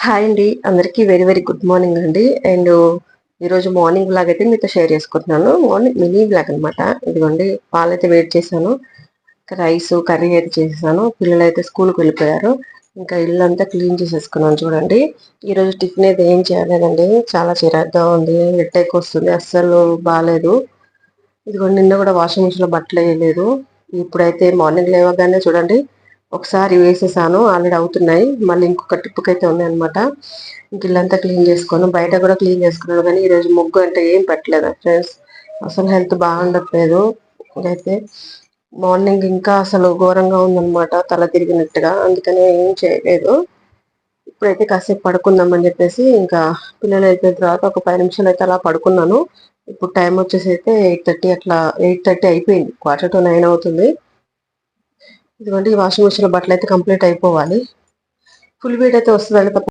Hi అండి. అందరికీ very very good morning అండి. అండ్ ఈరోజు మార్నింగ్ బ్లాగ్ అయితే మీతో షేర్ చేసుకుంటున్నాను. మార్నింగ్ మినీ బ్లాగ్ అనమాట. ఇదిగోండి పాలైతే వేడి చేశాను. రైస్ కర్రీ అయితే చేసేసాను. పిల్లలు అయితే స్కూల్కి వెళ్ళిపోయారు. ఇంకా ఇల్లంతా క్లీన్ చేసేసుకున్నాను చూడండి. ఈరోజు టిఫిన్ అయితే ఏం చేయలేదండి. చాలా చిరాగ్గా ఉంది. హెడేక్ వస్తుంది. అస్సలు బాగాలేదు. ఇదిగోండి నిన్న కూడా వాషింగ్ మిషన్ లో బట్టలు వేయలేదు. ఇప్పుడైతే మార్నింగ్ లేవగానే చూడండి ఒకసారి వేసేసాను, ఆల్రెడీ అవుతున్నాయి. మళ్ళీ ఇంకొక ట్రిప్కి ఉన్నాయి అనమాట. ఇంక ఇల్లంతా క్లీన్ చేసుకోను, బయట కూడా క్లీన్ చేసుకున్నాను. కానీ ఈరోజు ముగ్గు అంటే ఏం పెట్టలేదు ఫ్రెండ్స్. అసలు హెల్త్ బాగుండట్లేదు. అయితే మార్నింగ్ ఇంకా అసలు ఘోరంగా ఉందన్నమాట, తల తిరిగినట్టుగా. అందుకనే ఏం చేయలేదు. ఇప్పుడైతే కాసేపు పడుకుందాం అని చెప్పేసి ఇంకా పిల్లలు అయిపోయిన తర్వాత ఒక 5 నిమిషాలు అయితే అలా పడుకున్నాను. ఇప్పుడు టైం వచ్చేసి అయితే 8:30 అట్లా, 8:30 అయిపోయింది. 8:45 అవుతుంది. ఇదిగోండి వాషింగ్ మిషన్ లో బట్టలు అయితే కంప్లీట్ అయిపోవాలి. ఫుల్ వీడ్ అయితే వస్తుందండి.